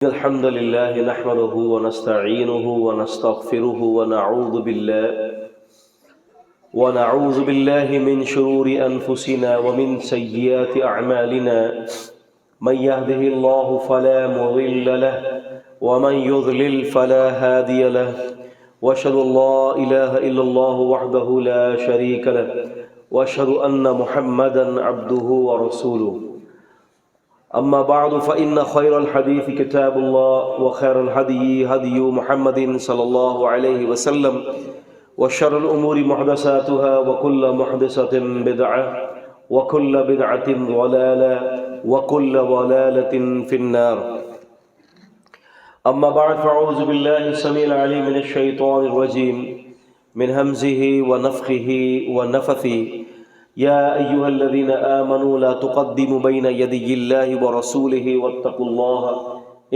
الحمد لله نحمده ونستعينه ونستغفره ونعوذ بالله من شرور أنفسنا ومن سيئات أعمالنا من يهده الله فلا مضل له ومن يضلل فلا هادي له وأشهد أن لا إله إلا الله وحده لا شريك له وأشهد أن محمدا عبده ورسوله. أما بعد فإن خير الحديث كتاب الله وخير الهدي هدي محمد صلى الله عليه وسلم وشر الأمور محدثاتها وكل محدثة بدعة وكل بدعة ضلالة وكل ضلالة في النار. أما بعد فأعوذ بالله السميع العليم من الشيطان الرجيم من همزه ونفخه ونفثه. يا أيها الذين آمنوا لا تقدموا بين يدي الله ورسوله واتقوا الله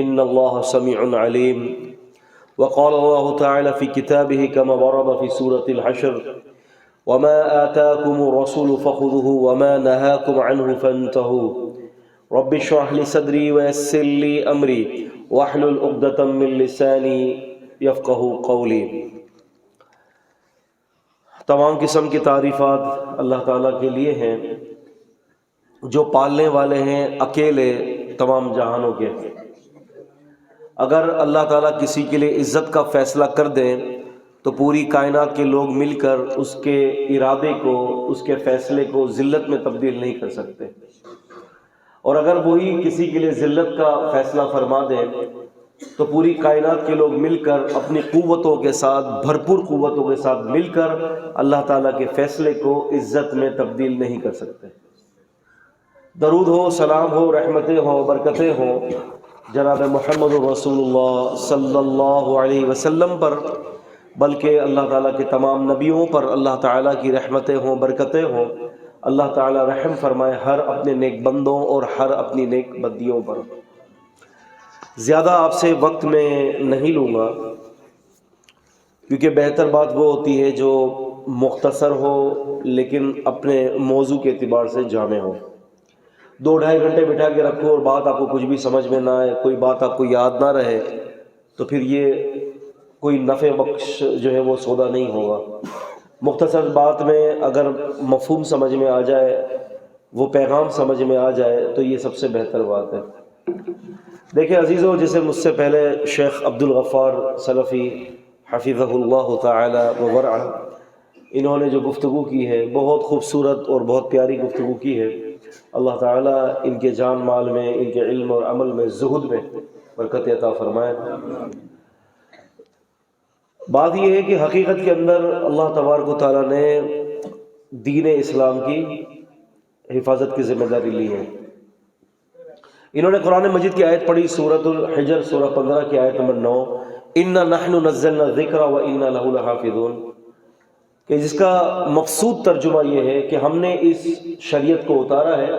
إن الله سميع عليم. وقال الله تعالى في كتابه كما ورد في سورة الحشر: وما آتاكم الرسول فخذوه وما نهاكم عنه فانتهوا. رب اشرح لي صدري ويسر لي أمري واحلل عقدة من لساني يفقهوا قولي. تمام قسم کی تعریفات اللہ تعالیٰ کے لیے ہیں جو پالنے والے ہیں اکیلے تمام جہانوں کے. اگر اللہ تعالیٰ کسی کے لیے عزت کا فیصلہ کر دیں تو پوری کائنات کے لوگ مل کر اس کے ارادے کو، اس کے فیصلے کو ذلت میں تبدیل نہیں کر سکتے. اور اگر وہی کسی کے لیے ذلت کا فیصلہ فرما دیں تو پوری کائنات کے لوگ مل کر اپنی قوتوں کے ساتھ، بھرپور قوتوں کے ساتھ مل کر اللہ تعالیٰ کے فیصلے کو عزت میں تبدیل نہیں کر سکتے. درود ہو، سلام ہو، رحمتیں ہو، برکتیں ہوں جناب محمد رسول اللہ صلی اللہ علیہ وسلم پر، بلکہ اللہ تعالیٰ کے تمام نبیوں پر اللہ تعالیٰ کی رحمتیں ہوں، برکتیں ہوں. اللہ تعالیٰ رحم فرمائے ہر اپنے نیک بندوں اور ہر اپنی نیک بندیوں پر. زیادہ آپ سے وقت میں نہیں لوں گا کیونکہ بہتر بات وہ ہوتی ہے جو مختصر ہو لیکن اپنے موضوع کے اعتبار سے جامع ہو. 2-2.5 گھنٹے بٹھا کے رکھو اور بات آپ کو کچھ بھی سمجھ میں نہ آئے، کوئی بات آپ کو یاد نہ رہے تو پھر یہ کوئی نفع بخش جو ہے وہ سودا نہیں ہوگا. مختصر بات میں اگر مفہوم سمجھ میں آ جائے، وہ پیغام سمجھ میں آ جائے تو یہ سب سے بہتر بات ہے. دیکھیں عزیزو، جسے مجھ سے پہلے شیخ عبد الغفار سلفی حفظہ اللہ تعالی وورع، انہوں نے جو گفتگو کی ہے بہت خوبصورت اور بہت پیاری گفتگو کی ہے. اللہ تعالیٰ ان کے جان مال میں، ان کے علم اور عمل میں، زہد میں برکت عطا فرمائے. بات یہ ہے کہ حقیقت کے اندر اللہ تبارک و تعالیٰ نے دین اسلام کی حفاظت کی ذمہ داری لی ہے. انہوں نے قرآن مجید کی آیت پڑھی، سورۃ الحجر سورہ 15 کی آیت نمبر 9: اِنَّا نَحْنُ نَزَّلْنَا الذِّكْرَ وَإِنَّا لَهُ لَحَافِظُونَ، کہ جس کا مقصود ترجمہ یہ ہے کہ ہم نے اس شریعت کو اتارا ہے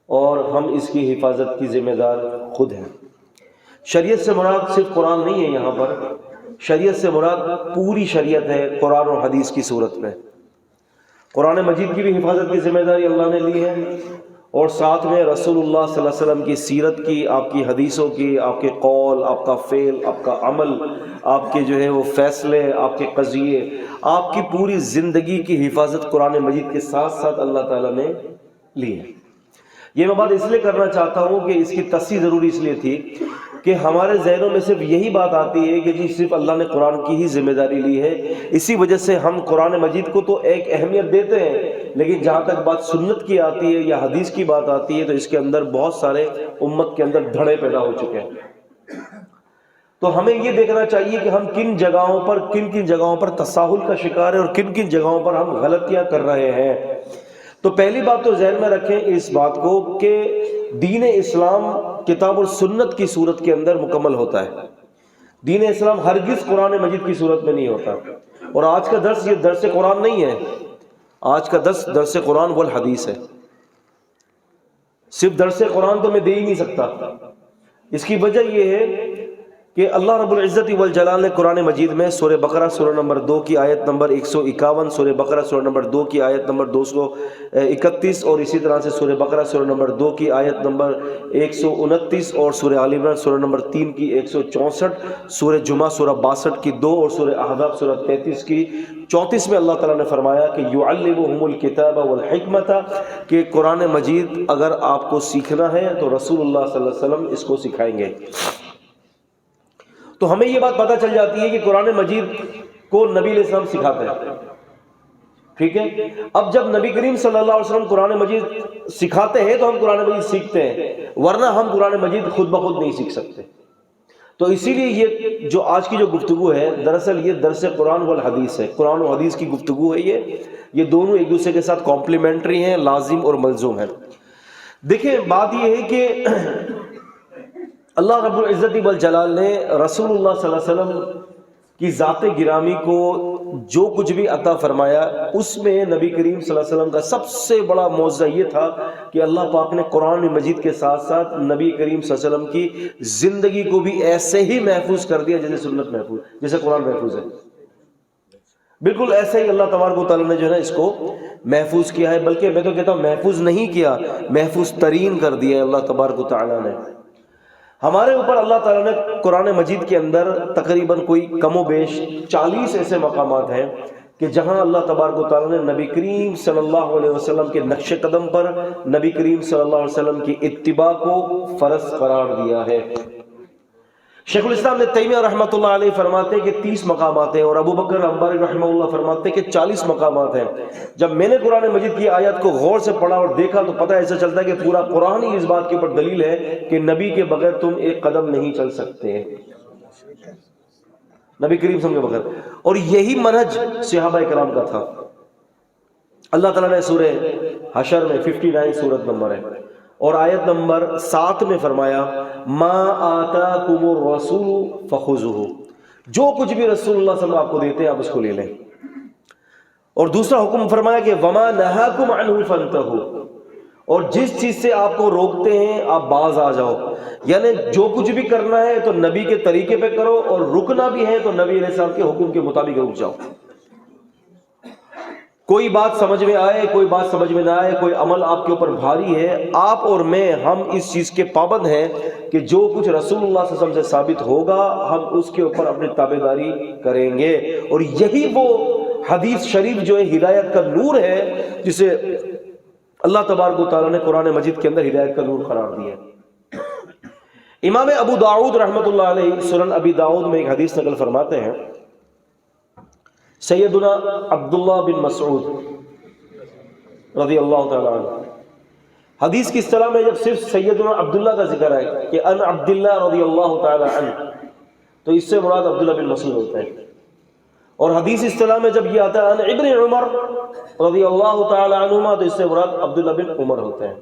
اور ہم اس کی حفاظت کی ذمہ دار خود ہیں. شریعت سے مراد صرف قرآن نہیں ہے، یہاں پر شریعت سے مراد پوری شریعت ہے قرآن اور حدیث کی صورت میں. قرآن مجید کی بھی حفاظت کی ذمہ داری اللہ نے لی ہے اور ساتھ میں رسول اللہ صلی اللہ علیہ وسلم کی سیرت کی، آپ کی حدیثوں کی، آپ کے قول، آپ کا فعل، آپ کا عمل، آپ کے جو ہے وہ فیصلے، آپ کے قضیے، آپ کی پوری زندگی کی حفاظت قرآن مجید کے ساتھ ساتھ اللہ تعالیٰ نے لی ہے. یہ میں بات اس لیے کرنا چاہتا ہوں کہ اس کی تصحیح ضروری اس لیے تھی کہ ہمارے ذہنوں میں صرف یہی بات آتی ہے کہ جی صرف اللہ نے قرآن کی ہی ذمہ داری لی ہے. اسی وجہ سے ہم قرآن مجید کو تو ایک اہمیت دیتے ہیں، لیکن جہاں تک بات سنت کی آتی ہے یا حدیث کی بات آتی ہے تو اس کے اندر بہت سارے امت کے اندر دھڑے پیدا ہو چکے ہیں. تو ہمیں یہ دیکھنا چاہیے کہ ہم کن جگہوں پر تساہل کا شکار ہیں اور کن کن جگہوں پر ہم غلطیاں کر رہے ہیں. تو پہلی بات تو ذہن میں رکھیں اس بات کو کہ دین اسلام کتاب اور سنت کی صورت کے اندر مکمل ہوتا ہے. دین اسلام ہرگز قرآن مجید کی صورت میں نہیں ہوتا. اور آج کا درس یہ درس قرآن نہیں ہے، آج کا درس قرآن والحدیث ہے. صرف درس قرآن تو میں دے ہی نہیں سکتا. اس کی وجہ یہ ہے کہ اللہ رب العزت والجلال نے قرآن مجید میں سورہ بقرہ سورہ نمبر 2 کی آیت نمبر 151، سورہ بقرہ سورہ نمبر 2 کی آیت نمبر 231، اور اسی طرح سے سورہ بقرہ سورہ نمبر 2 کی آیت نمبر 129، اور سورہ آل عمران سورہ نمبر 3 کی 164، سورہ جمعہ سورہ 62 کی 2، اور سورہ احزاب سورہ 33 کی 34 میں اللہ تعالیٰ نے فرمایا کہ یعلمہم الکتاب والحکمت، کہ قرآن مجید اگر آپ کو سیکھنا ہے تو رسول اللہ صلی اللہ علیہ وسلم اس کو سکھائیں گے۔ تو ہمیں یہ بات پتہ چل جاتی ہے کہ قرآن مجید کو نبی علیہ السلام سکھاتے ہیں، ٹھیک ہے۔ اب جب نبی کریم صلی اللہ علیہ وسلم قرآن مجید سکھاتے ہیں تو ہم قرآن مجید سیکھتے ہیں، ورنہ ہم قرآن مجید خود بخود نہیں سیکھ سکتے۔ تو اسی لیے یہ جو آج کی جو گفتگو ہے، دراصل یہ درس قرآن والحدیث ہے، قرآن و حدیث کی گفتگو ہے۔ یہ دونوں ایک دوسرے کے ساتھ کمپلیمنٹری ہیں، لازم اور ملزوم ہیں۔ دیکھیں بات یہ ہے کہ اللہ رب العزت والجلال نے رسول اللہ صلی اللہ علیہ وسلم کی ذات گرامی کو جو کچھ بھی عطا فرمایا، اس میں نبی کریم صلی اللہ علیہ وسلم کا سب سے بڑا معجزہ یہ تھا کہ اللہ پاک نے قرآن مجید کے ساتھ ساتھ نبی کریم صلی اللہ علیہ وسلم کی زندگی کو بھی ایسے ہی محفوظ کر دیا جیسے سنت محفوظ، جیسے قرآن محفوظ ہے۔ بالکل ایسے ہی اللہ تبارک و تعالیٰ نے جو ہے نا اس کو محفوظ کیا ہے، بلکہ میں تو کہتا ہوں محفوظ نہیں کیا، محفوظ ترین کر دیا ہے اللہ تبارک و تعالیٰ نے۔ ہمارے اوپر اللہ تعالیٰ نے قرآن مجید کے اندر تقریباً کوئی کم و بیش 40 ایسے مقامات ہیں کہ جہاں اللہ تبارک و تعالیٰ نے نبی کریم صلی اللہ علیہ وسلم کے نقش قدم پر نبی کریم صلی اللہ علیہ وسلم کی اتباع کو فرض قرار دیا ہے۔ شیخ الاسلام نے تیمیہ رحمۃ اللہ علیہ فرماتے ہیں کہ 30 مقامات ہیں، اور ابو بکر انباری رحمہ اللہ فرماتے ہیں کہ 40 مقامات ہیں۔ جب میں نے قرآن مجید کی آیات کو غور سے پڑھا اور دیکھا تو پتہ ایسا چلتا ہے کہ پورا قرآن ہی اس بات کے اوپر دلیل ہے کہ نبی کے بغیر تم ایک قدم نہیں چل سکتے، نبی کریم صلی اللہ علیہ وسلم کے بغیر۔ اور یہی منہج صحابہ کرام کا تھا۔ اللہ تعالیٰ نے سورہ حشر میں 59 سورت نمبر ہے اور آیت نمبر 7 میں فرمایا ما آتاکم الرسول فخذوہ، جو کچھ بھی رسول اللہ صلی اللہ علیہ وسلم آپ کو دیتے ہیں آپ اس کو لے لیں۔ اور دوسرا حکم فرمایا کہ وما نہاکم عنہ فانتہوا، اور جس چیز سے آپ کو روکتے ہیں آپ باز آ جاؤ، یعنی جو کچھ بھی کرنا ہے تو نبی کے طریقے پہ کرو، اور رکنا بھی ہے تو نبی علیہ السلام کے حکم کے مطابق رک جاؤ۔ کوئی بات سمجھ میں آئے کوئی بات سمجھ میں نہ آئے، کوئی عمل آپ کے اوپر بھاری ہے، آپ اور میں ہم اس چیز کے پابند ہیں کہ جو کچھ رسول اللہ صلی اللہ علیہ وسلم سے ثابت ہوگا ہم اس کے اوپر اپنی تابعداری کریں گے۔ اور یہی وہ حدیث شریف جو ہے ہدایت کا نور ہے، جسے اللہ تبارک و تعالیٰ نے قرآن مجید کے اندر ہدایت کا نور قرار دیا ہے۔ امام ابو داؤد رحمۃ اللہ علیہ سنن ابی داؤد میں ایک حدیث نقل فرماتے ہیں، سیدنا عبداللہ بن مسعود رضی اللہ تعالیٰ عنہ، حدیث کی اصطلاح میں جب صرف سیدنا عبداللہ کا ذکر ہے کہ ان عبداللہ رضی اللہ تعالیٰ عنہ، تو اس سے مراد عبداللہ بن مسعود ہوتا ہے۔ اور حدیث اصطلاح میں جب یہ آتا ہے ان ابن عمر رضی اللہ تعالیٰ عنہما، تو اس سے مراد عبداللہ بن عمر ہوتے ہیں۔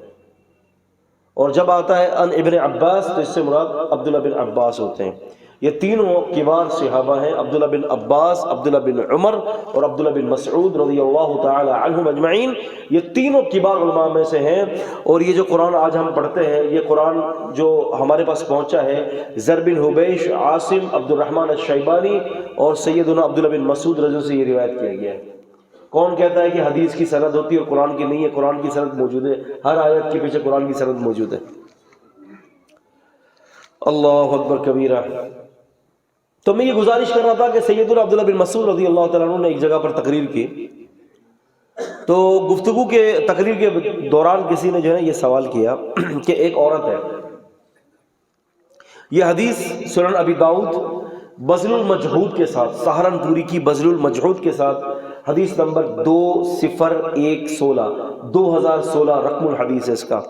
اور جب آتا ہے ان ابن عباس تو اس سے مراد عبداللہ بن عباس ہوتے ہیں۔ یہ تینوں کبار صحابہ ہیں، عبداللہ بن عباس، عبداللہ بن عمر اور عبداللہ بن مسعود رضی اللہ تعالی عنہم اجمعین، یہ تینوں کبار علماء میں سے ہیں۔ اور یہ جو قرآن آج ہم پڑھتے ہیں، یہ قرآن جو ہمارے پاس پہنچا ہے زر بن حبیش، عاصم، عبد الرحمن الشیبانی اور سیدنا عبداللہ بن مسعود رضی اللہ عنہ سے یہ روایت کیا گیا ہے۔ کون کہتا ہے کہ حدیث کی سند ہوتی ہے اور قرآن کی نہیں ہے؟ قرآن کی سند موجود ہے، ہر آیت کے پیچھے قرآن کی سند موجود ہے۔ اللہ اکبر کبیرہ۔ تو میں یہ گزارش کر رہا تھا کہ سیدنا عبداللہ بن مسعود رضی اللہ تعالیٰ عنہ نے ایک جگہ پر تقریر کی، تو گفتگو کے تقریر کے دوران کسی نے جو ہے یہ سوال کیا کہ ایک عورت ہے، یہ حدیث سنن ابی داؤد بذل المجہود کے ساتھ، سہارنپوری کی بذل المجہود کے ساتھ حدیث نمبر 2016 2016 رقم الحدیث ہے اس کا۔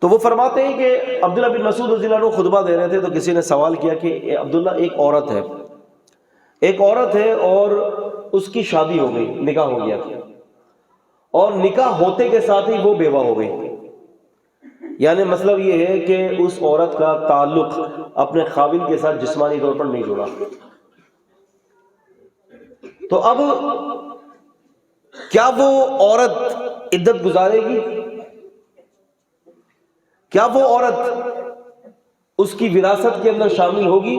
تو وہ فرماتے ہیں کہ عبداللہ بن مسعود رضی اللہ عنہ خطبہ دے رہے تھے تو کسی نے سوال کیا کہ عبداللہ ایک عورت ہے اور اس کی شادی ہو گئی، نکاح ہو گیا، اور نکاح ہوتے کے ساتھ ہی وہ بیوہ ہو گئی، یعنی مطلب یہ ہے کہ اس عورت کا تعلق اپنے خاوند کے ساتھ جسمانی طور پر نہیں جڑا۔ تو اب کیا وہ عورت عدت گزارے گی؟ کیا وہ عورت اس کی وراثت کے اندر شامل ہوگی؟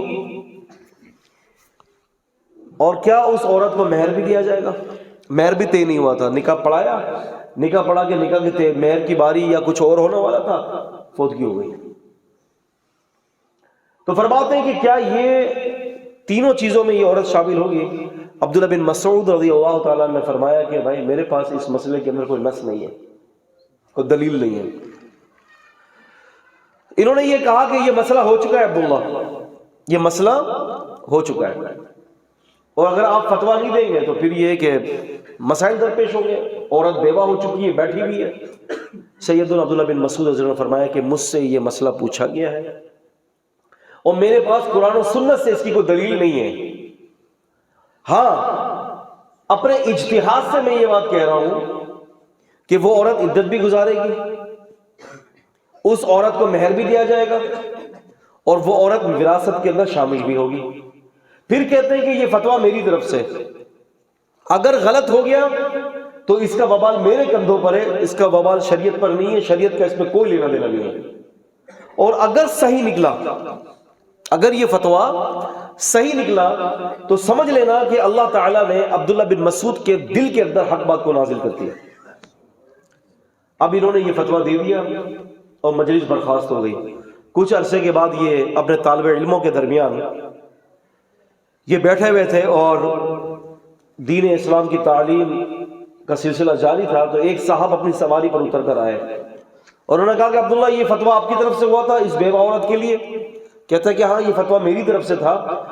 اور کیا اس عورت کو مہر بھی دیا جائے گا؟ مہر بھی طے نہیں ہوا تھا، نکاح پڑھایا، نکاح پڑھا کے نکاح کے مہر کی باری یا کچھ اور ہونے والا تھا، فوتگی ہو گئی۔ تو فرماتے ہیں کہ کیا یہ تینوں چیزوں میں یہ عورت شامل ہوگی؟ عبداللہ بن مسعود رضی اللہ تعالیٰ نے فرمایا کہ بھائی میرے پاس اس مسئلے کے اندر کوئی نص نہیں ہے، کوئی دلیل نہیں ہے۔ انہوں نے یہ کہا کہ یہ مسئلہ ہو چکا ہے عبداللہ، یہ مسئلہ ہو چکا ہے، اور اگر آپ فتویٰ نہیں دیں گے تو پھر یہ کہ مسائل درپیش ہوں گے، عورت بیوہ ہو چکی ہے، بیٹھی ہوئی ہے۔ سیدنا عبداللہ بن مسعود رضی اللہ عنہ نے فرمایا کہ مجھ سے یہ مسئلہ پوچھا گیا ہے اور میرے پاس قرآن و سنت سے اس کی کوئی دلیل نہیں ہے۔ ہاں اپنے اجتہاد سے میں یہ بات کہہ رہا ہوں کہ وہ عورت عدت بھی گزارے گی، اس عورت کو مہر بھی دیا جائے گا، اور وہ عورت وراثت کے اندر شامل بھی ہوگی۔ پھر کہتے ہیں کہ یہ فتویٰ میری طرف سے، اگر غلط ہو گیا تو اس کا وبال میرے کندھوں پر ہے، اس کا وبال شریعت پر نہیں ہے، شریعت کا اس پہ کوئی لینا دینا نہیں ہے۔ اور اگر صحیح نکلا، اگر یہ فتویٰ صحیح نکلا تو سمجھ لینا کہ اللہ تعالیٰ نے عبداللہ بن مسعود کے دل کے اندر حق بات کو نازل کر دیا۔ اب انہوں نے یہ فتویٰ دے دیا اور مجلس برخاست ہو گئی۔ کچھ عرصے کے بعد یہ اپنے طالب علموں کے درمیان یہ بیٹھے ہوئے تھے اور دین اسلام کی تعلیم کا سلسلہ جاری تھا، تو ایک صاحب اپنی سواری پر اتر کر آئے اور انہوں نے کہا کہ عبداللہ یہ فتویٰ آپ کی طرف سے ہوا تھا اس بیوہ عورت کے لیے؟ کہتا ہے کہ ہاں یہ فتویٰ میری طرف سے تھا،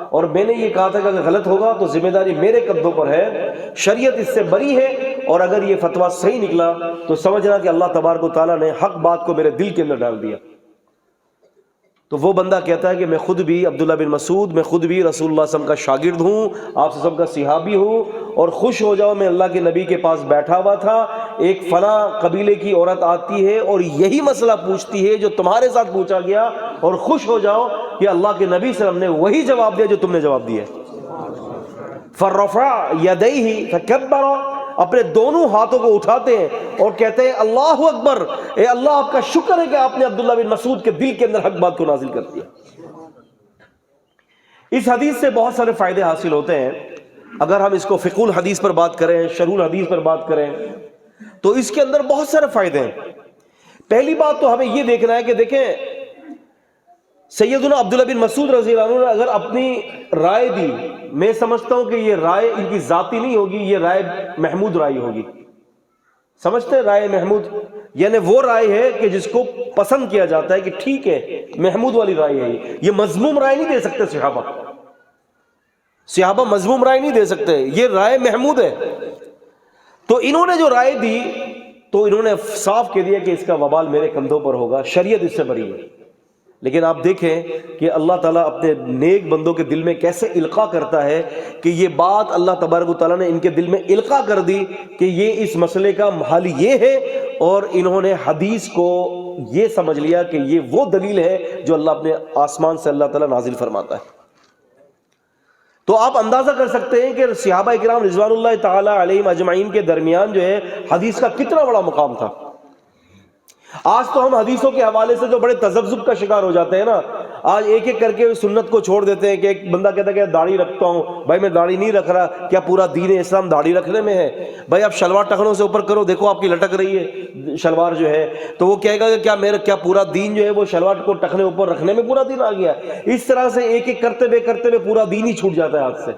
اور میں نے یہ کہا تھا کہ اگر غلط ہوگا تو ذمہ داری میرے کندھوں پر ہے، شریعت اس سے بری ہے، اور اگر یہ فتویٰ صحیح نکلا تو سمجھنا کہ اللہ تبارک و تعالیٰ نے حق بات کو میرے دل کے اندر ڈال دیا۔ تو وہ بندہ کہتا ہے کہ میں خود بھی عبداللہ بن مسعود، میں خود بھی رسول اللہ صلی اللہ علیہ وسلم کا شاگرد ہوں، آپ صلی اللہ علیہ وسلم کا صحابی ہوں، اور خوش ہو جاؤ میں اللہ کے نبی کے پاس بیٹھا ہوا تھا، ایک فلاں قبیلے کی عورت آتی ہے اور یہی مسئلہ پوچھتی ہے جو تمہارے ساتھ پوچھا گیا، اور خوش ہو جاؤ کہ اللہ کے نبی صلی اللہ علیہ وسلم نے وہی جواب دیا جو تم نے جواب دیا۔ فرفع یدیہ فکبر، اپنے دونوں ہاتھوں کو اٹھاتے ہیں اور کہتے ہیں اللہ اکبر، اے اللہ آپ کا شکر ہے کہ آپ نے عبداللہ بن مسعود کے دل کے اندر حق بات کو نازل کر دیا۔ اس حدیث سے بہت سارے فائدے حاصل ہوتے ہیں۔ اگر ہم اس کو فقہ الحدیث پر بات کریں، شرح الحدیث پر بات کریں، تو اس کے اندر بہت سارے فائدے ہیں۔ پہلی بات تو ہمیں یہ دیکھنا ہے کہ دیکھیں سیدنا عبداللہ بن مسعود رضی اللہ عنہ نے اگر اپنی رائے دی، میں سمجھتا ہوں کہ یہ رائے ان کی ذاتی نہیں ہوگی، یہ رائے محمود رائے ہوگی۔ سمجھتے ہیں رائے محمود یعنی وہ رائے ہے کہ جس کو پسند کیا جاتا ہے کہ ٹھیک ہے محمود والی رائے ہے، یہ مذموم رائے نہیں دے سکتے صحابہ مذموم رائے نہیں دے سکتے، یہ رائے محمود ہے۔ تو انہوں نے جو رائے دی تو انہوں نے صاف کہہ دیا کہ اس کا وبال میرے کندھوں پر ہوگا، شریعت اس سے بری ہے۔ لیکن آپ دیکھیں کہ اللہ تعالیٰ اپنے نیک بندوں کے دل میں کیسے القاء کرتا ہے کہ یہ بات اللہ تبارک و تعالیٰ نے ان کے دل میں القاء کر دی کہ یہ اس مسئلے کا حل یہ ہے، اور انہوں نے حدیث کو یہ سمجھ لیا کہ یہ وہ دلیل ہے جو اللہ اپنے آسمان سے اللہ تعالیٰ نازل فرماتا ہے۔ تو آپ اندازہ کر سکتے ہیں کہ صحابہ اکرام رضوان اللہ تعالی علیہم اجمعین کے درمیان جو ہے حدیث کا کتنا بڑا مقام تھا۔ آج تو ہم حدیثوں کے حوالے سے جو بڑے تذبذب کا شکار ہو جاتے ہیں نا، آج ایک ایک کر کے سنت کو چھوڑ دیتے ہیں کہ ایک بندہ کہتا ہے کہ داڑھی رکھتا ہوں، بھائی میں داڑھی نہیں رکھ رہا، کیا پورا دین اسلام داڑھی رکھنے میں ہے؟ بھائی آپ شلوار ٹخنوں سے اوپر کرو، دیکھو آپ کی لٹک رہی ہے شلوار جو ہے، تو وہ کہے گا کہ کیا پورا دین جو ہے وہ شلوار کو ٹخنے اوپر رکھنے میں پورا دین آ گیا؟ اس طرح سے ایک ایک کرتے ہوئے پورا دین ہی چھوٹ جاتا ہے ہاتھ سے۔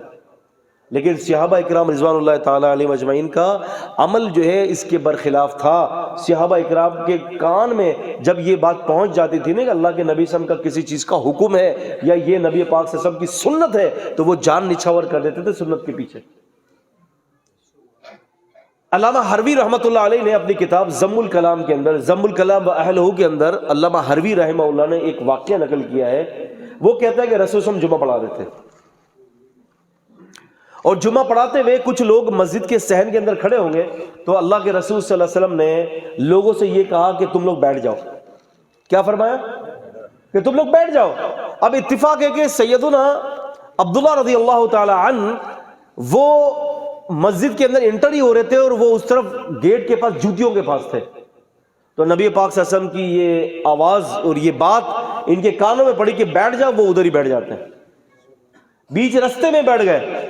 لیکن صحابہ اکرام رضوان اللہ تعالیٰ علیہ مجمعین کا عمل جو ہے اس کے برخلاف تھا۔ صحابہ اکرام کے کان میں جب یہ بات پہنچ جاتی تھی نا کہ اللہ کے نبی صلی اللہ علیہ وسلم کا کسی چیز کا حکم ہے یا یہ نبی پاک صلی اللہ علیہ وسلم کی سنت ہے، تو وہ جان نچھاور کر دیتے تھے سنت کے پیچھے۔ علامہ حروی رحمۃ اللہ علیہ نے اپنی کتاب ضم الکلام کے اندر، ضم الکلام و اہلہ کے اندر علامہ حروی رحمہ اللہ نے ایک واقعہ نقل کیا ہے۔ وہ کہتا ہے کہ رسول صلی اللہ علیہ وسلم جمعہ پڑھا رہے تھے، اور جمعہ پڑھاتے ہوئے کچھ لوگ مسجد کے صحن کے اندر کھڑے ہوں گے، تو اللہ کے رسول صلی اللہ علیہ وسلم نے لوگوں سے یہ کہا کہ تم لوگ بیٹھ جاؤ۔ کیا فرمایا؟ کہ تم لوگ بیٹھ جاؤ۔ اب اتفاق ہے کہ سیدنا عبداللہ رضی اللہ تعالی عنہ وہ مسجد کے اندر انٹر ہی ہو رہے تھے، اور وہ اس طرف گیٹ کے پاس جوتیوں کے پاس تھے۔ تو نبی پاک صلی اللہ علیہ وسلم کی یہ آواز اور یہ بات ان کے کانوں میں پڑی کہ بیٹھ جاؤ، وہ ادھر ہی بیٹھ جاتے ہیں، بیچ رستے میں بیٹھ گئے۔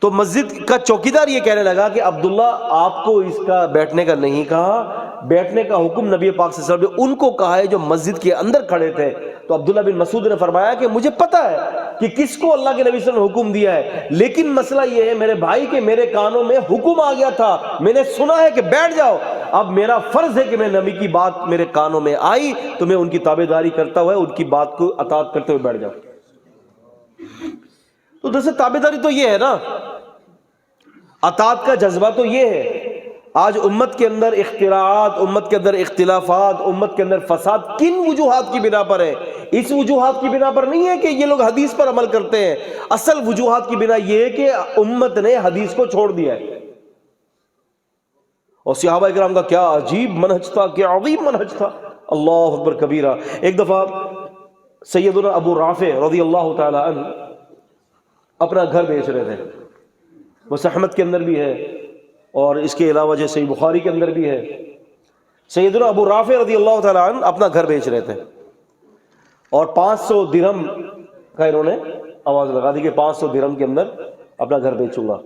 تو مسجد کا چوکیدار یہ کہنے لگا کہ عبداللہ آپ کو اس کا بیٹھنے کا نہیں کہا، بیٹھنے کا حکم نبی پاک صلی اللہ علیہ وسلم نے ان کو کہا ہے جو مسجد کے اندر کھڑے تھے۔ تو عبداللہ بن مسعود نے فرمایا کہ مجھے پتا ہے کہ کس کو اللہ کے نبی صلی اللہ علیہ وسلم نے حکم دیا ہے، لیکن مسئلہ یہ ہے میرے بھائی کہ میرے کانوں میں حکم آ گیا تھا، میں نے سنا ہے کہ بیٹھ جاؤ، اب میرا فرض ہے کہ میں نبی کی بات میرے کانوں میں آئی تو میں ان کی تابعداری کرتا ہوا ان کی بات کو اطاعت کرتے ہوئے بیٹھ جاؤں۔ تو دراصل تابعداری تو یہ ہے نا، اطاعت کا جذبہ تو یہ ہے۔ آج امت کے اندر اختراعات، امت کے اندر اختلافات، امت کے اندر فساد کن وجوہات کی بنا پر ہے؟ اس وجوہات کی بنا پر نہیں ہے کہ یہ لوگ حدیث پر عمل کرتے ہیں، اصل وجوہات کی بنا یہ ہے کہ امت نے حدیث کو چھوڑ دیا ہے۔ اور صحابہ کرام کا کیا عجیب منہج تھا، کیا عظیم منہج تھا، اللہ اکبر کبیرہ۔ ایک دفعہ سیدنا ابو رافع رضی اللہ تعالی عنہ اپنا گھر بیچ رہے تھے، مسند احمد کے اندر بھی ہے اور اس کے علاوہ جو صحیح بخاری کے اندر بھی ہے۔ سیدنا ابو رافع رضی اللہ تعالیٰ عنہ اپنا گھر بیچ رہے تھے اور 500 درہم کا انہوں نے آواز لگا دی کہ 500 درہم کے اندر اپنا گھر بیچوں گا۔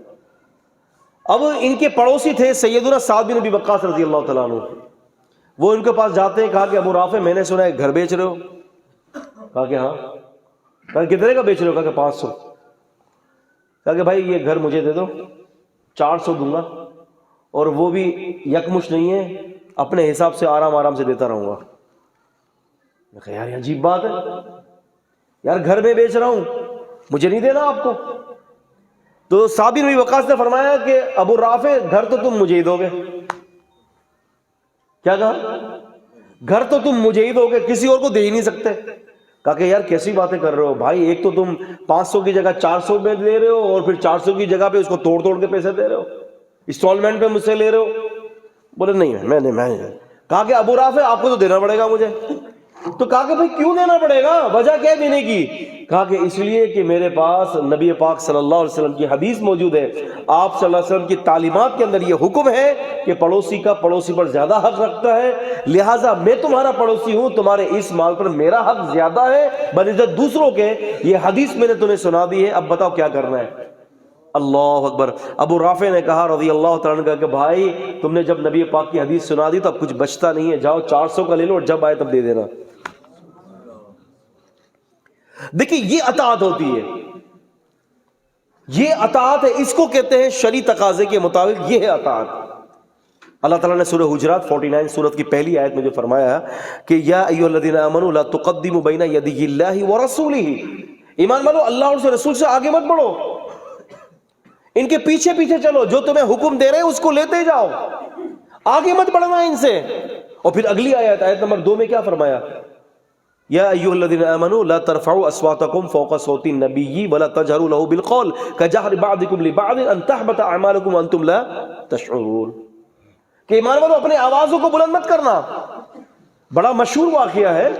اب ان کے پڑوسی تھے سیدنا سعد بن ابی وقاص رضی اللہ تعالیٰ عنہ، وہ ان کے پاس جاتے ہیں، کہا کہ ابو رافع میں نے سنا ہے گھر بیچ رہے ہو؟ کہا کہ ہاں۔ کہا کتنے کا بیچ رہے ہو؟ کہا کہ 500۔ کہا کہ بھائی یہ گھر مجھے دے دو، 400 دوں گا، اور وہ بھی یکمش نہیں ہے، اپنے حساب سے آرام سے دیتا رہوں گا۔ میں کہا یار یہ عجیب بات ہے، یار گھر میں بیچ رہا ہوں، مجھے نہیں دینا آپ کو؟ تو سعد بن ابی وقاص نے فرمایا کہ ابو رافع گھر تو تم مجھے ہی دو گے۔ کیا کہا؟ گھر تو تم مجھے ہی دو گے، کسی اور کو دے ہی نہیں سکتے۔ کہا کہ یار کیسی باتیں کر رہے ہو بھائی، ایک تو تم 500 کی جگہ 400 میں دے رہے ہو، اور پھر 400 کی جگہ پہ اس کو توڑ کے پیسے دے رہے ہو، انسٹالمنٹ پہ مجھ سے لے رہے ہو۔ بولے نہیں میں نہیں۔ کہا کہ ابو رافع آپ کو تو دینا پڑے گا مجھے۔ تو کہا کہ بھائی کیوں دینا پڑے گا، وجہ کیا دینے کی؟ کہا کہ اس لیے کہ میرے پاس نبی پاک صلی اللہ علیہ وسلم کی حدیث موجود ہے، آپ صلی اللہ علیہ وسلم کی تعلیمات کے اندر یہ حکم ہے کہ پڑوسی کا پڑوسی پر زیادہ حق رکھتا ہے، لہٰذا میں تمہارا پڑوسی ہوں، تمہارے اس مال پر میرا حق زیادہ ہے بنسبت دوسروں کے، یہ حدیث میں نے تمہیں سنا دی ہے، اب بتاؤ کیا کرنا ہے۔ اللہ اکبر۔ ابو رافع نے کہا رضی اللہ تعالیٰ عنہ کہ بھائی تم نے جب نبی پاک کی حدیث سنا دی تو اب کچھ بچتا نہیں ہے، جاؤ 400 کا لے لو اور جب آئے تب دے دینا۔ دیکھیں یہ اطاعت ہوتی ہے، یہ اطاعت ہے، اس کو کہتے ہیں شرعی تقاضے کے مطابق، یہ ہے اطاعت۔ اللہ تعالیٰ نے سورہ حجرات 49 سورت کی پہلی آیت میں جو فرمایا کہ یا ایھا الذین آمنوا لا تقدموا بین یدی اللہ ورسولہ، ایمان والو اللہ اور اس کے رسول سے آگے مت بڑھو، ان کے پیچھے چلو، جو تمہیں حکم دے رہے ہیں اس کو لیتے جاؤ، آگے مت بڑھنا ان سے۔ اور پھر اگلی آیت نمبر 2 میں کیا فرمایا؟ یا ایھا الذین آمنوا لا ترفعوا اصواتکم فوق صوت النبی ولا تجہروا له بالقول کجہر بعضکم لبعض ان تحبط اعمالکم وانتم لا تشعرون، کہ ایمان والو اپنے آوازوں کو بلند مت کرنا۔ بڑا مشہور واقعہ ہے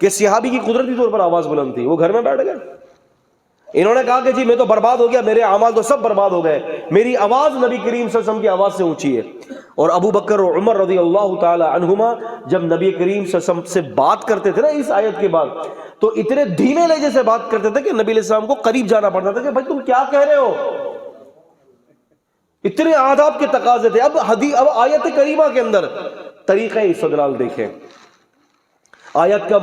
کہ صحابی کی قدرتی طور پر آواز بلند تھی، وہ گھر میں بیٹھ گئے، انہوں نے کہا کہ جی میں تو برباد ہو گیا، میرے اعمال تو سب برباد ہو گئے، میری آواز نبی کریم صلی اللہ علیہ وسلم کی آواز سے اونچی ہے۔ اور ابو بکر اور عمر رضی اللہ تعالی عنہما جب نبی کریم صلی اللہ علیہ وسلم سے بات کرتے تھے نا اس آیت کے بعد، تو اتنے دھیمے لہجے سے بات کرتے تھے کہ نبی علیہ السلام کو قریب جانا پڑتا تھا کہ بھائی تم کیا کہہ رہے ہو، اتنے آداب کے تقاضے تھے۔ اب آیت کریمہ کے اندر طریقہ استدلال دیکھیں، آیت کا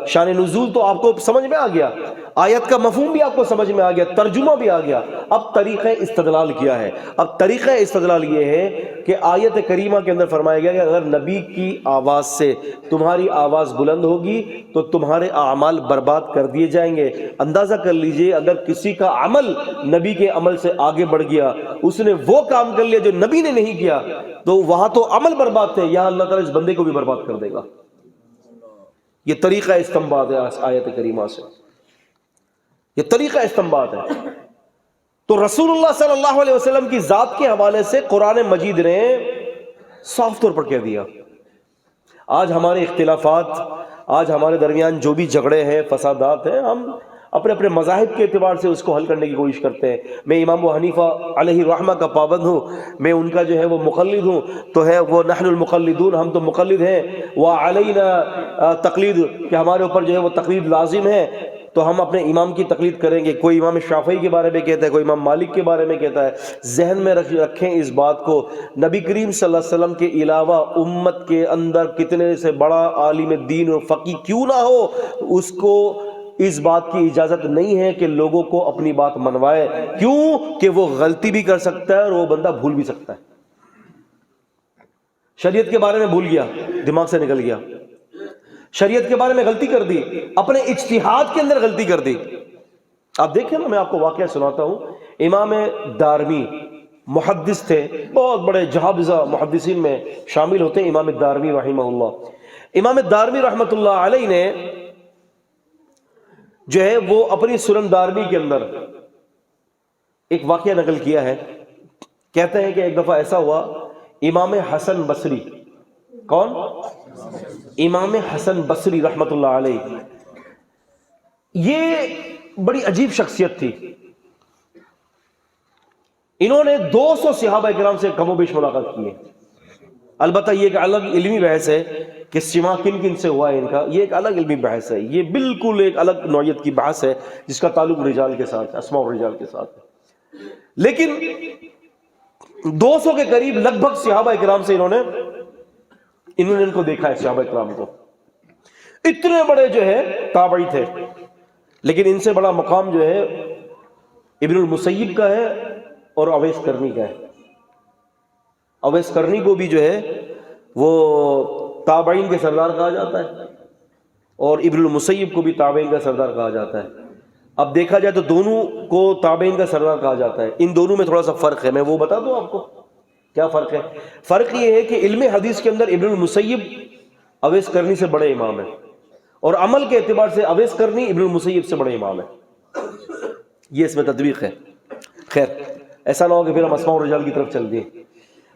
شان نزول تو آپ کو سمجھ میں آ گیا، آیت کا مفہوم بھی آپ کو سمجھ میں آ گیا، ترجمہ بھی آ گیا، اب طریقہ استدلال کیا ہے؟ اب طریقہ استدلال یہ ہے کہ آیت کریمہ کے اندر فرمایا گیا کہ اگر نبی کی آواز سے تمہاری آواز بلند ہوگی تو تمہارے اعمال برباد کر دیے جائیں گے۔ اندازہ کر لیجئے اگر کسی کا عمل نبی کے عمل سے آگے بڑھ گیا، اس نے وہ کام کر لیا جو نبی نے نہیں کیا، تو وہاں تو عمل برباد تھے، یہاں اللہ تعالیٰ اس بندے کو بھی برباد کر دے گا۔ یہ طریقہ استنباط ہے آیت کریمہ سے، یہ طریقہ استنباط ہے۔ تو رسول اللہ صلی اللہ علیہ وسلم کی ذات کے حوالے سے قرآن مجید نے صاف طور پر کہہ دیا۔ آج ہمارے اختلافات، آج ہمارے درمیان جو بھی جھگڑے ہیں، فسادات ہیں، اپنے اپنے مذاہب کے اعتبار سے اس کو حل کرنے کی کوشش کرتے ہیں. میں امام ابو حنیفہ علیہ رحمہ کا پابند ہوں، میں ان کا جو ہے وہ مقلد ہوں، تو ہے وہ نحن المقلدون، ہم تو مقلد ہیں. وعلینا تقلید، کہ ہمارے اوپر جو ہے وہ تقلید لازم ہے، تو ہم اپنے امام کی تقلید کریں گے. کوئی امام شافعی کے بارے میں کہتا ہے، کوئی امام مالک کے بارے میں کہتا ہے. ذہن میں رکھیں اس بات کو، نبی کریم صلی اللہ علیہ وسلم کے علاوہ امت کے اندر کتنے سے بڑا عالم دین اور فقیہ کیوں نہ ہو، اس کو اس بات کی اجازت نہیں ہے کہ لوگوں کو اپنی بات منوائے. کیوں کہ وہ غلطی بھی کر سکتا ہے اور وہ بندہ بھول بھی سکتا ہے. شریعت کے بارے میں بھول گیا، دماغ سے نکل گیا، شریعت کے بارے میں غلطی کر دی، اپنے اجتہاد کے اندر غلطی کر دی. آپ دیکھیں نا، میں آپ کو واقعہ سناتا ہوں. امام دارمی محدث تھے، بہت بڑے جہابذہ محدثین میں شامل ہوتے ہیں امام دارمی رحمہ اللہ. امام دارمی رحمۃ اللہ علیہ نے جو ہے وہ اپنی سنن دارمی کے اندر ایک واقعہ نقل کیا ہے. کہتے ہیں کہ ایک دفعہ ایسا ہوا، امام حسن بصری، کون؟ امام حسن بصری رحمۃ اللہ علیہ، یہ بڑی عجیب شخصیت تھی. انہوں نے 200 صحابہ کرام سے کم و بیش ملاقات کی ہے. البتہ یہ ایک الگ علمی بحث ہے کہ سما کن کن سے ہوا ہے ان کا، یہ ایک الگ علمی بحث ہے، یہ بالکل ایک الگ نوعیت کی بحث ہے جس کا تعلق رجال کے ساتھ، اسماء الرجال کے ساتھ. لیکن 200 کے قریب لگ بھگ صحابہ کرام سے انہوں نے ان کو دیکھا ہے. صحابہ کرام کو اتنے بڑے جو ہے تابعی تھے، لیکن ان سے بڑا مقام جو ہے ابن المسیب کا ہے اور اویس کرنی کا ہے. اویس کرنی کو بھی جو ہے وہ تابعین کے سردار کہا جاتا ہے، اور ابن المسیب کو بھی تابعین کا سردار کہا جاتا ہے. اب دیکھا جائے تو دونوں کو تابعین کا سردار کہا جاتا ہے. ان دونوں میں تھوڑا سا فرق ہے، میں وہ بتا دوں آپ کو کیا فرق ہے. فرق یہ ہے کہ علم حدیث کے اندر ابن المسیب اویس کرنی سے بڑے امام ہیں، اور عمل کے اعتبار سے اویس کرنی ابن المسیب سے بڑے امام ہیں. یہ اس میں تطبیق ہے. خیر، ایسا نہ ہو کہ پھر ہم اسماء الرجال کی طرف چل دیں.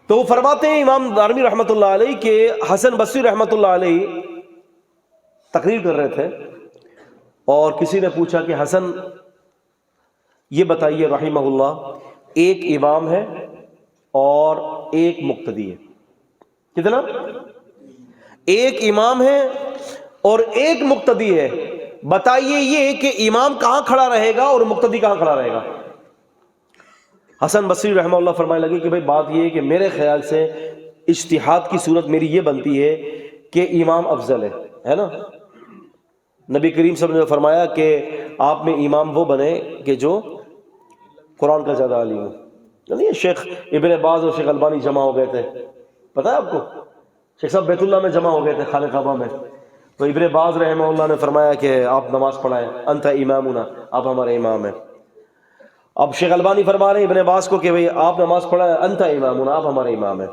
تو وہ فرماتے ہیں امام دارمی رحمۃ اللہ علیہ کہ حسن بصری رحمۃ اللہ علیہ تقریر کر رہے تھے، اور کسی نے پوچھا کہ حسن یہ بتائیے رحمہ اللہ، ایک امام ہے اور ایک مقتدی ہے. کتنا؟ ایک امام ہے اور ایک مقتدی ہے، بتائیے یہ کہ امام کہاں کھڑا رہے گا اور مقتدی کہاں کھڑا رہے گا. حسن بصری رحمہ اللہ فرمانے لگے کہ بھئی بات یہ ہے کہ میرے خیال سے اجتہاد کی صورت میری یہ بنتی ہے کہ امام افضل ہے نا. نبی کریم صلی اللہ علیہ وسلم نے فرمایا کہ آپ میں امام وہ بنے کہ جو قرآن کا زیادہ عالم ہو. یعنی شیخ ابن باز اور شیخ البانی جمع ہو گئے تھے، پتہ ہے آپ کو؟ شیخ صاحب بیت اللہ میں جمع ہو گئے تھے، خانہ کعبہ میں. تو ابن باز رحمہ اللہ نے فرمایا کہ آپ نماز پڑھائیں، انت امامنا، آپ ہمارے امام ہیں. اب شیخ البانی فرما رہے ہیں ابن باز کو کہ بھئی آپ نماز پڑھائیں، انت امامنا، آپ ہمارے امام ہیں.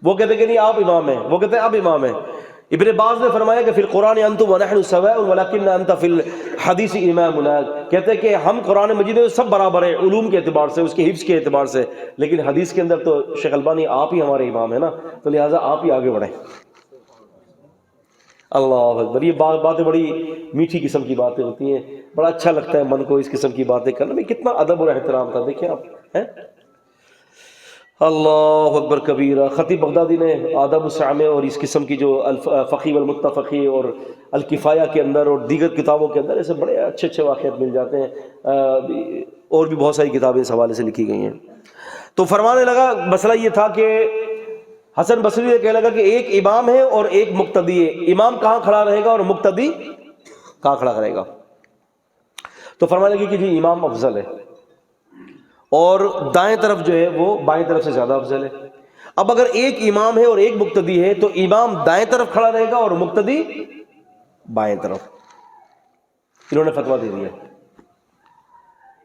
وہ کہتے کہ نہیں آپ امام ہیں، وہ کہتے ہیں آپ امام ہیں. ابن باز نے فرمایا کہ فی القرآن انتم ونحن سواء ولکن انت فی الحدیث امامنا، کہتے ہیں کہ ہم قرآن مجید میں سب برابر ہیں علوم کے اعتبار سے، اس کے حفظ کے اعتبار سے، لیکن حدیث کے اندر تو شیخ البانی آپ ہی ہمارے امام ہیں نا، تو لہٰذا آپ ہی آگے بڑھیں. اللہ اکبر. یہ باتیں بڑی میٹھی قسم کی باتیں ہوتی ہیں، بڑا اچھا لگتا ہے من کو اس قسم کی باتیں کرنا میں. کتنا ادب اور احترام تھا، دیکھیں آپ ہیں. اللہ اکبر کبیرہ. خطیب بغدادی نے آداب السامع اور اس قسم کی جو الفقی والمتفقی اور الکفایہ کے اندر اور دیگر کتابوں کے اندر ایسے بڑے اچھے اچھے واقعات مل جاتے ہیں، اور بھی بہت ساری کتابیں اس حوالے سے لکھی گئی ہیں. تو فرمانے لگا مسئلہ یہ تھا کہ حسن بصری نے کہنے لگا کہ ایک امام ہے اور ایک مقتدی ہے، امام کہاں کھڑا رہے گا اور مقتدی کہاں کھڑا رہے گا. تو فرمانے لگے کہ جی امام افضل ہے، اور دائیں طرف جو ہے وہ بائیں طرف سے زیادہ افضل ہے. اب اگر ایک امام ہے اور ایک مقتدی ہے تو امام دائیں طرف کھڑا رہے گا اور مقتدی بائیں طرف. انہوں نے فتویٰ دے دیا.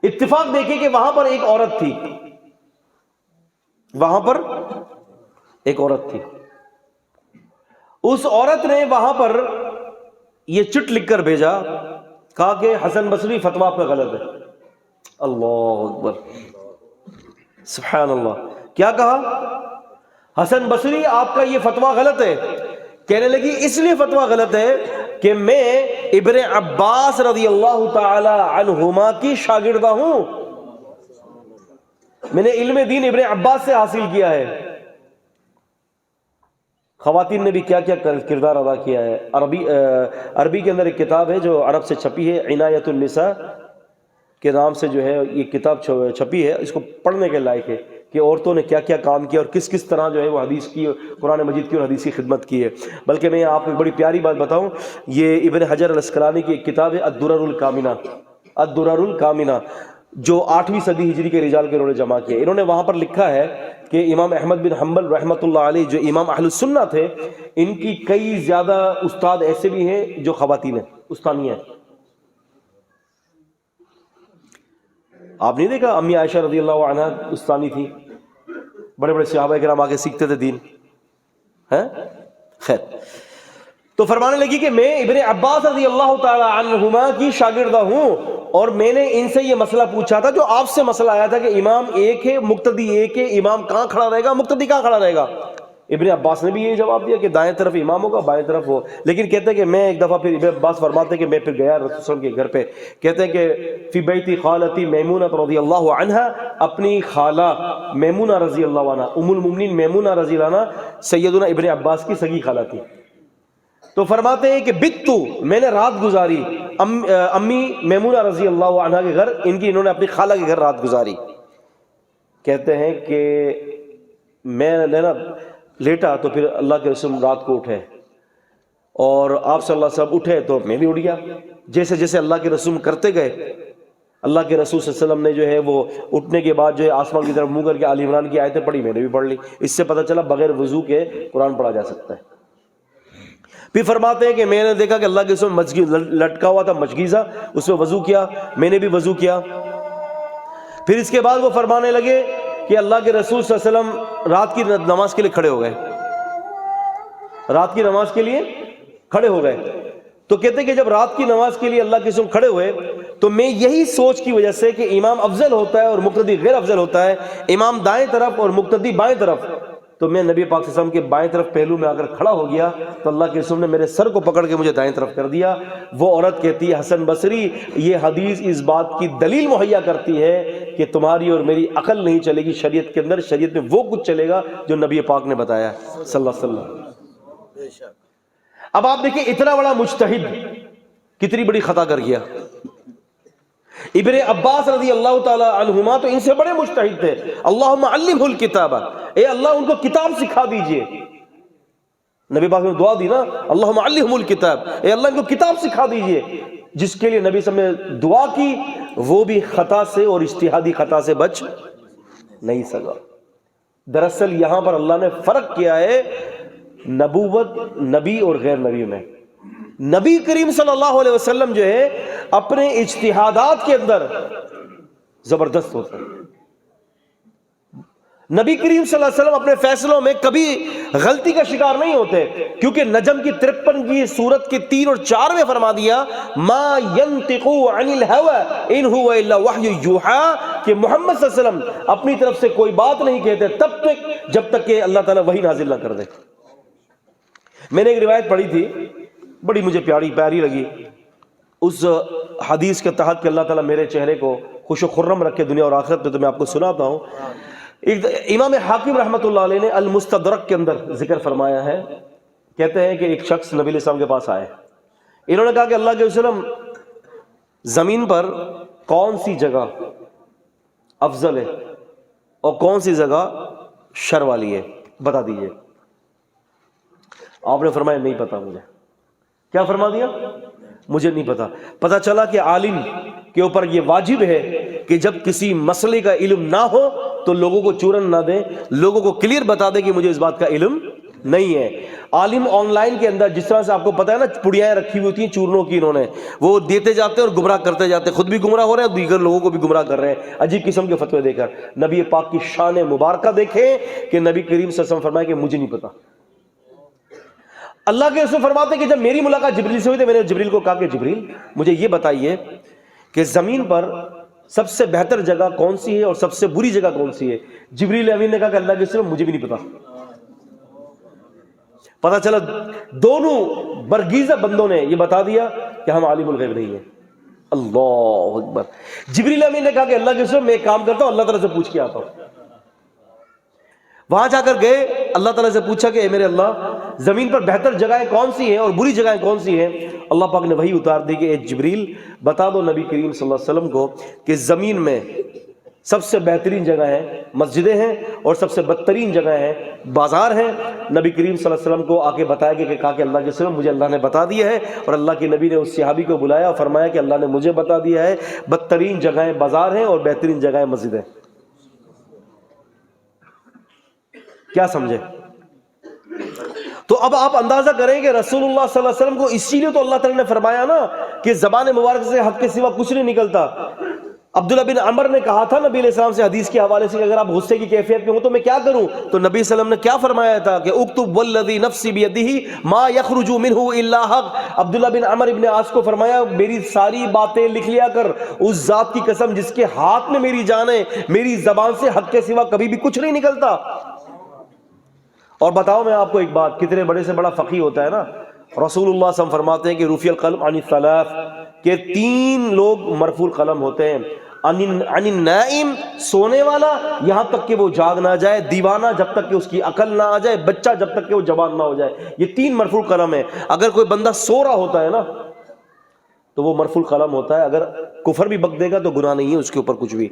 اتفاق دیکھیں کہ وہاں پر ایک عورت تھی، وہاں پر ایک عورت تھی. اس عورت نے وہاں پر یہ چٹ لکھ کر بھیجا، کہا کہ حسن بصری فتویٰ آپ کا غلط ہے. اللہ اکبر، سبحان اللہ. کیا کہا؟ حسن بصری آپ کا یہ فتویٰ غلط ہے. کہنے لگی اس لیے فتویٰ غلط ہے کہ میں ابن عباس رضی اللہ تعالی عنہما کی شاگردہ ہوں، میں نے علم دین ابن عباس سے حاصل کیا ہے۔ خواتین نے بھی کیا کیا کردار ادا کیا ہے۔ عربی کے اندر ایک کتاب ہے جو عرب سے چھپی ہے، عنایت النساء کے نام سے جو ہے یہ کتاب چھپی ہے، اس کو پڑھنے کے لائق ہے کہ عورتوں نے کیا کیا کام کیا اور کس کس طرح جو ہے وہ حدیث کی، قرآن مجید کی اور حدیث کی خدمت کی ہے۔ بلکہ میں آپ کو ایک بڑی پیاری بات بتاؤں، یہ ابن حجر الاسقلانی کی ایک کتاب ہے الدرر الکامنہ، الدرر الکامنہ، جو 8ویں صدی ہجری کے رجال کے انہوں نے جمع کیا۔ انہوں نے وہاں پر لکھا ہے کہ امام احمد بن حنبل رحمۃ اللہ علیہ جو امام اہل السنہ تھے، ان کی کئی زیادہ استاد ایسے بھی ہیں جو خواتین ہیں، استانیہ ہیں۔ آپ نہیں دیکھا امی عائشہ رضی اللہ عنہا استانی تھی، بڑے بڑے صحابہ کرام آ کے سیکھتے تھے دین، ہے خیر۔ تو فرمانے لگی کہ میں ابن عباس رضی اللہ تعالی عنہما کی شاگردہ ہوں، اور میں نے ان سے یہ مسئلہ پوچھا تھا جو آپ سے مسئلہ آیا تھا کہ امام ایک ہے، مقتدی ایک ہے، امام کہاں کھڑا رہے گا، مقتدی کہاں کھڑا رہے گا۔ ابن عباس نے بھی یہ جواب دیا کہ دائیں طرف امام ہوگا، بائیں طرف ہو۔ لیکن کہتے ہیں کہ میں ایک دفعہ پھر ابن عباس فرماتے ہیں کہ میں پھر گیا رسول صلی اللہ علیہ وسلم کے گھر پہ، کہتے ہیں کہ فی بیتی خالتی میمونہ رضی اللہ عنہا، اپنی خالہ میمونہ رضی اللہ عنہا، ام المؤمنین میمونہ رضی اللہ عنہا سیدنا ابن عباس کی سگی خالہ تھی۔ تو فرماتے ہیں کہ بتو، میں نے رات گزاری امی میمونہ رضی اللہ عنہا کے گھر، انہوں نے اپنی خالہ کے گھر رات گزاری۔ کہتے ہیں کہ میں نا لیٹا تو پھر اللہ کے رسول رات کو اٹھے، اور آپ صلی اللہ علیہ وسلم اٹھے تو میں بھی اٹھ گیا۔ جیسے جیسے اللہ کے رسول کرتے گئے، اللہ کے رسول صلی اللہ علیہ وسلم نے جو ہے وہ اٹھنے کے بعد جو ہے آسمان کی طرف منہ کر کے آل عمران کی آیتیں پڑھی، میں نے بھی پڑھ لی۔ اس سے پتہ چلا بغیر وضو کے قرآن پڑھا جا سکتا ہے۔ پھر فرماتے ہیں کہ میں نے دیکھا کہ اللہ کے رسول لٹکا ہوا تھا مشگیزہ، اس میں وضو کیا، میں نے بھی وضو کیا۔ پھر اس کے بعد وہ فرمانے لگے کہ اللہ کے رسول صلی اللہ علیہ وسلم رات کی نماز کے لیے کھڑے ہو گئے، رات کی نماز کے لیے کھڑے ہو گئے۔ تو کہتے ہیں کہ جب رات کی نماز کے لیے اللہ کے رسول کھڑے ہوئے تو میں یہی سوچ کی وجہ سے کہ امام افضل ہوتا ہے اور مقتدی غیر افضل ہوتا ہے، امام دائیں طرف اور مقتدی بائیں طرف، تو میں نبی پاک صلی اللہ علیہ وسلم کے بائیں طرف پہلو میں اگر کھڑا ہو گیا تو اللہ کے رسول نے میرے سر کو پکڑ کے مجھے دائیں طرف کر دیا۔ وہ عورت کہتی ہے حسن بصری، یہ حدیث اس بات کی دلیل مہیا کرتی ہے کہ تمہاری اور میری عقل نہیں چلے گی شریعت کے اندر، شریعت میں وہ کچھ چلے گا جو نبی پاک نے بتایا صلی اللہ علیہ وسلم۔ اب آپ دیکھیں اتنا بڑا مجتہد کتنی بڑی خطا کر گیا۔ ابن عباس رضی اللہ تعالی عنہما تو ان سے بڑے مجتہد تھے۔ اللہم علمہ الکتاب، اے اللہ ان کو کتاب سکھا دیجئے۔ نبی پاک نے دعا دی نا، اللہم علمہ الکتاب، اے اللہ ان کو کتاب سکھا دیجئے۔ جس کے لیے نبی صلی اللہ علیہ وسلم نے دعا کی وہ بھی خطا سے اور اجتہادی خطا سے بچ نہیں سکا۔ دراصل یہاں پر اللہ نے فرق کیا ہے نبوت نبی اور غیر نبی میں۔ نبی کریم صلی اللہ علیہ وسلم جو ہے اپنے اجتہادات کے اندر زبردست ہوتا ہے۔ نبی کریم صلی اللہ علیہ وسلم اپنے فیصلوں میں کبھی غلطی کا شکار نہیں ہوتے، کیونکہ نجم کی 53 کی سورت کے 3 اور 4 میں فرما دیا ما ينطق عن الهوى ان هو الا وحی یوحى، کہ محمد صلی اللہ علیہ وسلم اپنی طرف سے کوئی بات نہیں کہتے تب تک جب تک کہ اللہ تعالیٰ وحی نازل نہ کر دے۔ میں نے ایک روایت پڑھی تھی، بڑی مجھے پیاری لگی، اس حدیث کے تحت کہ اللہ تعالیٰ میرے چہرے کو خوش و خرم رکھے دنیا اور آخرت میں، تو میں آپ کو سناتا ہوں۔ امام حاکم رحمۃ اللہ علیہ نے المستدرک کے اندر ذکر فرمایا ہے، کہتے ہیں کہ ایک شخص نبی علیہ السلام کے پاس آئے، انہوں نے کہا کہ اللہ کے وسلم زمین پر کون سی جگہ افضل ہے اور کون سی جگہ شر والی ہے، بتا دیجئے۔ آپ نے فرمایا نہیں پتا مجھے۔ کیا فرما دیا؟ مجھے نہیں پتا۔ پتا چلا کہ عالم کے اوپر یہ واجب ہے کہ جب کسی مسئلے کا علم نہ ہو تو لوگوں کو چورن نہ دے، لوگوں کو کلیئر بتا دے کہ مجھے اس بات کا علم نہیں ہے۔ عالم آن لائن کے اندر جس طرح سے آپ کو پتا ہے نا پڑیاں رکھی ہوئی ہوتی ہیں چورنوں کی، انہوں نے وہ دیتے جاتے ہیں اور گمراہ کرتے جاتے ہیں، خود بھی گمراہ ہو رہے ہیں اور دیگر لوگوں کو بھی گمراہ کر رہے ہیں عجیب قسم کے فتوے دے کر۔ نبی پاک کی شان مبارکہ دیکھیں کہ نبی کریم صلی اللہ علیہ وسلم فرمائے کہ مجھے نہیں پتا۔ اللہ کے رسول فرماتے ہیں کہ جب میری ملاقات جبریل سے ہوئی تو میں نے جبریل کو کہا کہ جبریل مجھے یہ بتائیے کہ زمین پر سب سے بہتر جگہ کون سی ہے اور سب سے بری جگہ کون سی ہے؟ جبریل امین نے کہا کہ اللہ کے رسول مجھے بھی نہیں پتا۔ پتہ چلا دونوں برگیزہ بندوں نے یہ بتا دیا کہ ہم عالم الغیب نہیں ہیں. اللہ اکبر. جبریل امین نے کہا کہ اللہ کے رسول میں ایک کام کرتا ہوں, اللہ تعالیٰ سے پوچھ کے آتا ہوں. وہاں جا کر گئے, اللہ تعالیٰ سے پوچھا کہ اے میرے اللہ, زمین پر بہتر جگہیں کون سی ہیں اور بری جگہیں کون سی ہیں؟ اللہ پاک نے وہی اتار دی کہ اے جبریل بتا دو نبی کریم صلی اللہ علیہ وسلم کو کہ زمین میں سب سے بہترین جگہ ہیں مسجدیں ہیں اور سب سے بدترین جگہ ہیں بازار ہیں. نبی کریم صلی اللہ علیہ وسلم کو آ کے بتایا کہ کہا کہ اللہ کے وسلم مجھے اللہ نے بتا دیا ہے, اور اللہ کے نبی نے اس صحابی کو بلایا اور فرمایا کہ اللہ نے مجھے بتا دیا ہے بدترین جگہیں بازار ہیں اور بہترین جگہیں مسجدیں. کیا سمجھے؟ تو اب آپ اندازہ کریں کہ رسول اللہ صلی اللہ علیہ وسلم کو اسی لیے تو اللہ تعالیٰ نے فرمایا نا کہ زبان مبارک سے حق کے سوا کچھ نہیں نکلتا. عبداللہ بن عمر نے کہا تھا نبی علیہ السلام سے حدیث کے حوالے سے کہ اگر آپ غصے کی کیفیت میں ہو تو میں کیا کروں؟ تو نبی صلی اللہ علیہ وسلم نے کیا فرمایا تھا کہ اکتب والذی نفسی بیدہ ما یخرج منہ الا حق. عبداللہ بن عمر ابن عاص کو فرمایا میری ساری باتیں لکھ لیا کر, اس ذات کی قسم جس کے ہاتھ میں میری جان ہے, میری زبان سے حق کے سوا کبھی بھی کچھ نہیں نکلتا. اور بتاؤ میں آپ کو ایک بات, کتنے بڑے سے بڑا فقیہ ہوتا ہے نا, رسول اللہ صلی اللہ علیہ وسلم فرماتے ہیں کہ رفع القلم عن الثلاث, کہ 3 لوگ مرفوع القلم ہوتے ہیں. عن النائم, سونے والا یہاں تک کہ وہ جاگ نہ جائے, دیوانہ جب تک کہ اس کی عقل نہ آ جائے, بچہ جب تک کہ وہ جوان نہ ہو جائے. یہ 3 مرفوع قلم ہے. اگر کوئی بندہ سو رہا ہوتا ہے نا تو وہ مرفوع قلم ہوتا ہے. اگر کفر بھی بک دے گا تو گناہ نہیں ہے اس کے اوپر کچھ بھی.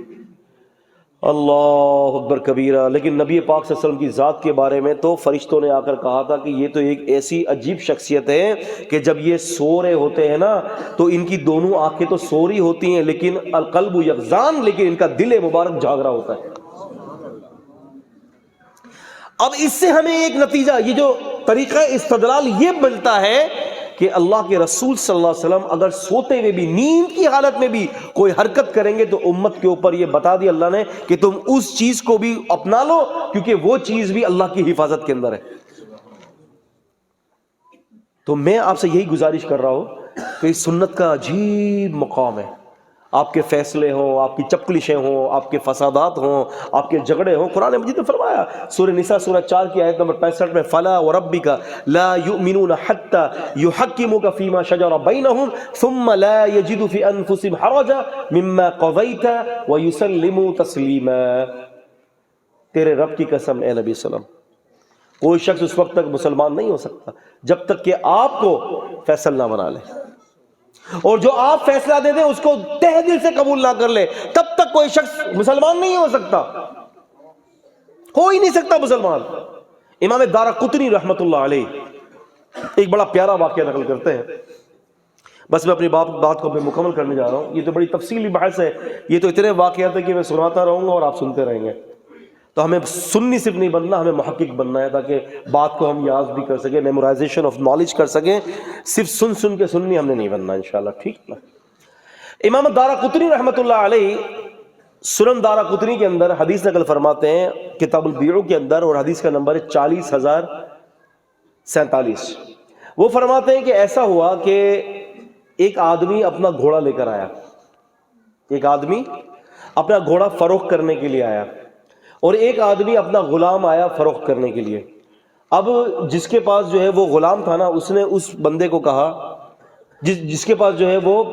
اللہ اکبر کبیرہ. لیکن نبی پاک صلی اللہ علیہ وسلم کی ذات کے بارے میں تو فرشتوں نے آ کر کہا تھا کہ یہ تو ایک ایسی عجیب شخصیت ہے کہ جب یہ سو رہے ہوتے ہیں نا تو ان کی دونوں آنکھیں تو سو رہی ہوتی ہیں لیکن القلب یقظان, لیکن ان کا دل مبارک جاگ رہا ہوتا ہے. اب اس سے ہمیں ایک نتیجہ, یہ جو طریقہ استدلال یہ ملتا ہے کہ اللہ کے رسول صلی اللہ علیہ وسلم اگر سوتے ہوئے بھی, نیند کی حالت میں بھی کوئی حرکت کریں گے تو امت کے اوپر یہ بتا دیا اللہ نے کہ تم اس چیز کو بھی اپنا لو کیونکہ وہ چیز بھی اللہ کی حفاظت کے اندر ہے. تو میں آپ سے یہی گزارش کر رہا ہوں کہ اس سنت کا عجیب مقام ہے. آپ کے فیصلے ہوں, آپ کی چپکلشیں ہوں, آپ کے فسادات ہوں, آپ کے جھگڑے ہوں, قرآن مجید نے فرمایا سورہ نساء سورہ 4 کی آیت نمبر 65 میں فلا وربک لا یؤمنون حتی یحکموک فیما شجر بینہم ثم لا یجدوا فی انفسہم حرجا مما قضیت ویسلموا تسلیما. تیرے رب کی قسم اے نبی صلی اللہ علیہ وسلم, کوئی شخص اس وقت تک مسلمان نہیں ہو سکتا جب تک کہ آپ کو فیصل نہ بنا لے, اور جو آپ فیصلہ دے دیں اس کو تہ دل سے قبول نہ کر لے, تب تک کوئی شخص مسلمان نہیں ہو سکتا, ہو ہی نہیں سکتا مسلمان. امام دارقطنی رحمۃ اللہ علیہ ایک بڑا پیارا واقعہ نقل کرتے ہیں. بس میں اپنی بات کو میں مکمل کرنے جا رہا ہوں. یہ تو بڑی تفصیلی بحث ہے, یہ تو اتنے واقعات ہیں کہ میں سناتا رہوں گا اور آپ سنتے رہیں گے. تو ہمیں سننی صرف نہیں بننا, ہمیں محقق بننا ہے تاکہ بات کو ہم یاد بھی کر سکیں, میمورائزیشن آف نالج کر سکیں. صرف سن کے سننی ہم نے نہیں بننا انشاءاللہ, ٹھیک نا. امام دارقطنی رحمۃ اللہ علیہ سنن دارقطنی کے اندر حدیث نقل فرماتے ہیں کتاب البیع کے اندر, اور حدیث کا نمبر ہے 40,047. وہ فرماتے ہیں کہ ایسا ہوا کہ ایک آدمی اپنا گھوڑا لے کر آیا, ایک آدمی اپنا گھوڑا فروخت کرنے کے لیے آیا, اور ایک آدمی اپنا غلام آیا فروخت کرنے کے لیے. اب جس کے پاس جو ہے وہ غلام تھا نا, اس نے اس بندے کو کہا, جس کے پاس جو ہے وہ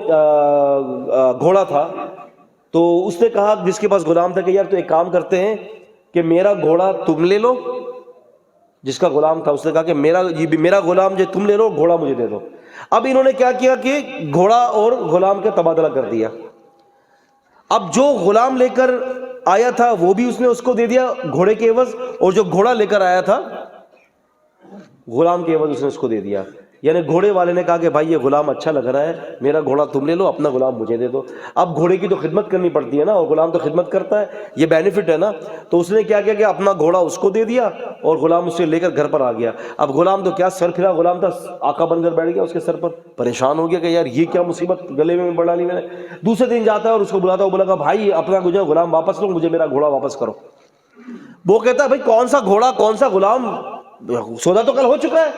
گھوڑا تھا, تو اس نے کہا جس کے پاس غلام تھا کہ یار تو ایک کام کرتے ہیں کہ میرا گھوڑا تم لے لو. جس کا غلام تھا اس نے کہا کہ میرا غلام جو تم لے لو, گھوڑا مجھے دے دو. اب انہوں نے کیا کیا کہ گھوڑا اور غلام کا تبادلہ کر دیا. اب جو غلام لے کر آیا تھا وہ بھی اس نے اس کو دے دیا گھوڑے کے عوض, اور جو گھوڑا لے کر آیا تھا غلام کے عوض اس نے اس کو دے دیا. یعنی گھوڑے والے نے کہا کہ بھائی یہ غلام اچھا لگ رہا ہے, میرا گھوڑا تم لے لو, اپنا غلام مجھے دے دو. اب گھوڑے کی تو خدمت کرنی پڑتی ہے نا, اور غلام تو خدمت کرتا ہے, یہ بینیفٹ ہے نا. تو اس نے کیا کیا کہ اپنا گھوڑا اس کو دے دیا اور غلام اسے لے کر گھر پر آ گیا. اب غلام تو کیا سر پھرا غلام تھا, آقا بن کر بیٹھ گیا اس کے سر پر, پریشان ہو گیا کہ یار یہ کیا مصیبت گلے میں بڑھا لی میں نے. دوسرے دن جاتا ہے اور اس کو بلاتا ہے, وہ بولا بھائی اپنا غلام واپس لو, مجھے میرا گھوڑا واپس کرو. وہ کہتا ہے بھائی کون سا گھوڑا کون سا غلام, سودا تو کل ہو چکا ہے.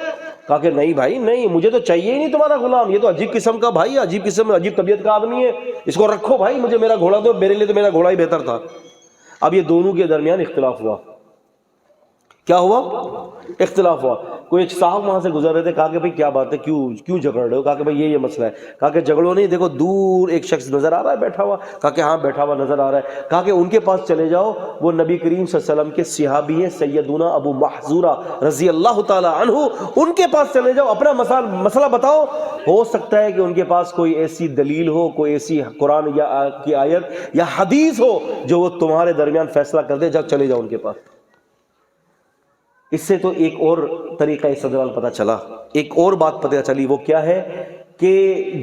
کہا کہ نہیں بھائی نہیں, مجھے تو چاہیے ہی نہیں تمہارا غلام, یہ تو عجیب قسم کا بھائی, عجیب طبیعت کا آدمی ہے, اس کو رکھو بھائی, مجھے میرا گھوڑا دو, میرے لیے تو میرا گھوڑا ہی بہتر تھا. اب یہ دونوں کے درمیان اختلاف ہوا کیا ہوا؟ اختلاف ہوا. کوئی ایک صاحب وہاں سے گزر رہے تھے, کہا کہ بھائی کیا بات ہے, کیوں جھگڑ رہے ہو؟ کہا کہ بھائی یہ مسئلہ ہے. کہا کہ جھگڑو نہیں, دیکھو دور ایک شخص نظر آ رہا ہے بیٹھا ہوا. کہا کہ ہاں بیٹھا ہوا نظر آ رہا ہے. کہا کہ ان کے پاس چلے جاؤ, وہ نبی کریم صلی اللہ علیہ وسلم کے صحابی ہیں سیدنا ابو محذورہ رضی اللہ تعالی عنہ, ان کے پاس چلے جاؤ, اپنا مسئلہ بتاؤ. ہو سکتا ہے کہ ان کے پاس کوئی ایسی دلیل ہو, کوئی ایسی قرآن یا کی آیت یا حدیث ہو جو وہ تمہارے درمیان فیصلہ کر دے. جب چلے جاؤ ان کے پاس. اس سے تو ایک اور طریقہ استدلال پتہ چلا, ایک اور بات پتہ چلی. وہ کیا ہے کہ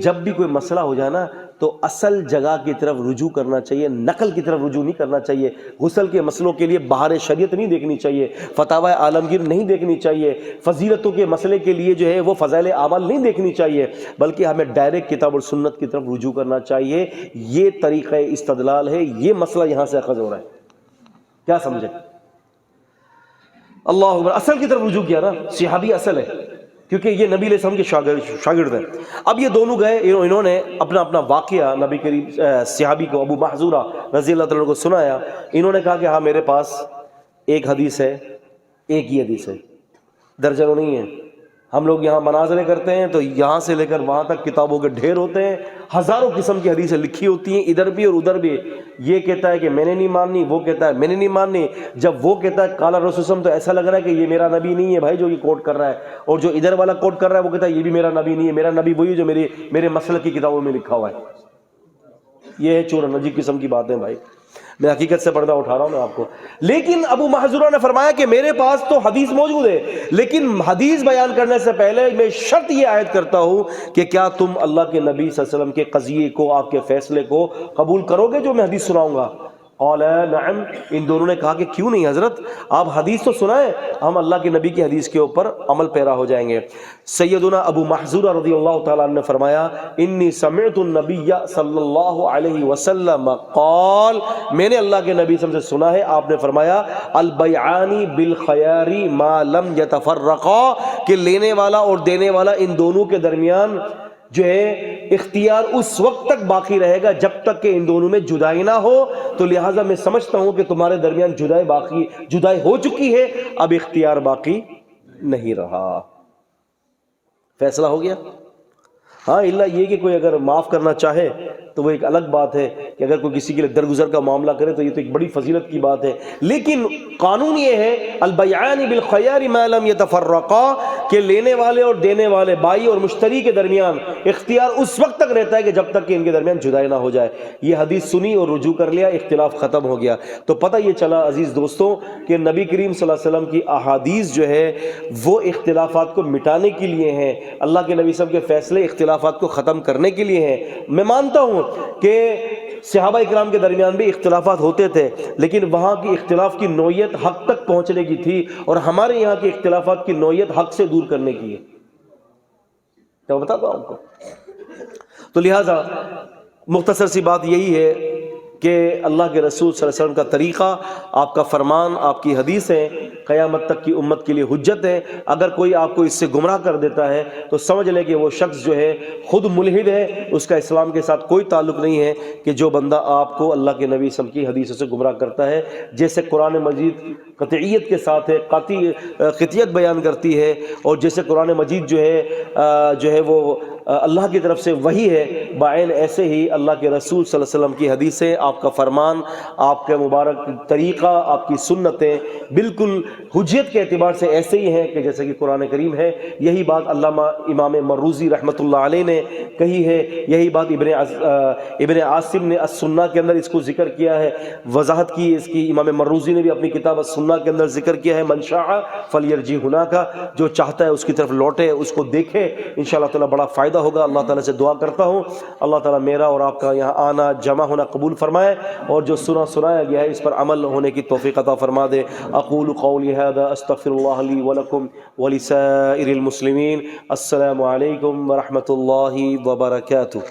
جب بھی کوئی مسئلہ ہو جائے نا تو اصل جگہ کی طرف رجوع کرنا چاہیے, نقل کی طرف رجوع نہیں کرنا چاہیے. غسل کے مسئلوں کے لیے بہار شریعت نہیں دیکھنی چاہیے, فتاوی عالمگیر نہیں دیکھنی چاہیے, فضیلتوں کے مسئلے کے لیے جو ہے وہ فضائل اعمال نہیں دیکھنی چاہیے, بلکہ ہمیں ڈائریکٹ کتاب اور سنت کی طرف رجوع کرنا چاہیے. یہ طریقہ استدلال ہے. یہ مسئلہ یہاں سے اخذ ہو رہا ہے. کیا سمجھے؟ اللہ اکبر. اصل کی طرف رجوع کیا نا, صحابی اصل ہے, کیونکہ یہ نبی علیہ السلام کے شاگرد ہیں. اب یہ دونوں گئے, انہوں نے اپنا واقعہ نبی کریم صحابی کو ابو محذورہ رضی اللہ تعالیٰ کو سنایا. انہوں نے کہا کہ ہاں میرے پاس ایک حدیث ہے, ایک ہی حدیث ہے, درجنوں نہیں ہے. ہم لوگ یہاں مناظرے کرتے ہیں تو یہاں سے لے کر وہاں تک کتابوں کے ڈھیر ہوتے ہیں, ہزاروں قسم کی حدیثیں لکھی ہوتی ہیں, ادھر بھی اور ادھر بھی. یہ کہتا ہے کہ میں نے نہیں ماننی, وہ کہتا ہے میں نے نہیں ماننی. جب وہ کہتا ہے قال رسول اللہ تو ایسا لگ رہا ہے کہ یہ میرا نبی نہیں ہے بھائی جو یہ کوٹ کر رہا ہے, اور جو ادھر والا کوٹ کر رہا ہے وہ کہتا ہے یہ بھی میرا نبی نہیں ہے, میرا نبی وہی جو میرے مسلک کی کتابوں میں لکھا ہوا ہے. یہ ہے چور نجی قسم کی باتیں بھائی. میں حقیقت سے پردہ اٹھا رہا ہوں میں آپ کو. لیکن ابو محذورہ نے فرمایا کہ میرے پاس تو حدیث موجود ہے, لیکن حدیث بیان کرنے سے پہلے میں شرط یہ عائد کرتا ہوں کہ کیا تم اللہ کے نبی صلی اللہ علیہ وسلم کے قضیے کو, آپ کے فیصلے کو قبول کرو گے جو میں حدیث سناؤں گا؟ قال نعم. ان دونوں نے کہا کہ کیوں نہیں حضرت, آپ حدیث تو سنائیں, ہم اللہ کے نبی کی حدیث کے اوپر عمل پیرا ہو جائیں گے. سیدنا ابو محذورہ رضی اللہ تعالیٰ عنہ نے فرمایا انی سمعت النبی صلی اللہ علیہ وسلم قال, میں نے اللہ کے نبی صلی اللہ علیہ وسلم سے سنا ہے, آپ نے فرمایا البیعانی بالخیار ما لم یتفرقا, کہ لینے والا اور دینے والا ان دونوں کے درمیان جو ہے اختیار اس وقت تک باقی رہے گا جب تک کہ ان دونوں میں جدائی نہ ہو. تو لہٰذا میں سمجھتا ہوں کہ تمہارے درمیان جدائی ہو چکی ہے, اب اختیار باقی نہیں رہا. فیصلہ ہو گیا. ہاں اللہ یہ کہ کوئی اگر معاف کرنا چاہے تو وہ ایک الگ بات ہے, کہ اگر کوئی کسی کے لیے درگزر کا معاملہ کرے تو یہ تو ایک بڑی فضیلت کی بات ہے. لیکن قانون یہ ہے البیعان بالخیار ما لم یتفرقا, کہ لینے والے اور دینے والے, بائی اور مشتری کے درمیان اختیار اس وقت تک رہتا ہے کہ جب تک کہ ان کے درمیان جدائی نہ ہو جائے. یہ حدیث سنی اور رجوع کر لیا, اختلاف ختم ہو گیا. تو پتہ یہ چلا عزیز دوستوں کہ نبی کریم صلی اللہ علیہ وسلم کی احادیث جو ہے وہ اختلافات کو مٹانے کے لیے ہیں, اللہ کے نبی صلی اللہ علیہ وسلم کے فیصلے اختلافات کو ختم کرنے کے لیے ہیں. میں مانتا ہوں کہ صحابہ اکرام کے درمیان بھی اختلافات ہوتے تھے, لیکن وہاں کی اختلاف کی نوعیت حق تک پہنچنے کی تھی, اور ہمارے یہاں کی اختلافات کی نوعیت حق سے دور کرنے کی ہے. تو بتا دو آپ کو. تو لہٰذا مختصر سی بات یہی ہے کہ اللہ کے رسول صلی اللہ علیہ وسلم کا طریقہ, آپ کا فرمان, آپ کی حدیثیں قیامت تک کی امت کے لیے حجت ہے. اگر کوئی آپ کو اس سے گمراہ کر دیتا ہے تو سمجھ لے کہ وہ شخص جو ہے خود ملحد ہے, اس کا اسلام کے ساتھ کوئی تعلق نہیں ہے. کہ جو بندہ آپ کو اللہ کے نبی صلی اللہ علیہ وسلم کی حدیثوں سے گمراہ کرتا ہے, جیسے قرآن مجید قطعیت کے ساتھ ہے, قطعیت بیان کرتی ہے, اور جیسے قرآن مجید جو ہے وہ اللہ کی طرف سے وحی ہے بعین, ایسے ہی اللہ کے رسول صلی اللہ علیہ وسلم کی حدیثیں, آپ کا فرمان, آپ کا مبارک طریقہ, آپ کی سنتیں بالکل حجیت کے اعتبار سے ایسے ہی ہیں کہ جیسے کہ قرآن کریم ہے. یہی بات علامہ امام مروزی رحمۃ اللہ علیہ نے کہی ہے, یہی بات ابن عاصم نے السنہ کے اندر اس کو ذکر کیا ہے, وضاحت کی اس کی. امام مروزی نے بھی اپنی کتاب السنہ کے اندر ذکر کیا ہے من شاء فلیرجع ہناک, جو چاہتا ہے اس کی طرف لوٹے, اس کو دیکھے, انشاءاللہ تعالی بڑا فائدہ ہوگا. اللہ تعالیٰ سے دعا کرتا ہوں اللہ تعالیٰ میرا اور آپ کا یہاں آنا, جمع ہونا قبول فرمائے, اور جو سنایا گیا ہے اس پر عمل ہونے کی توفیق عطا فرما دے. اقول قولی هذا استغفر الله لي ولكم ولسائر المسلمين. السلام علیکم ورحمۃ اللہ وبرکاتہ.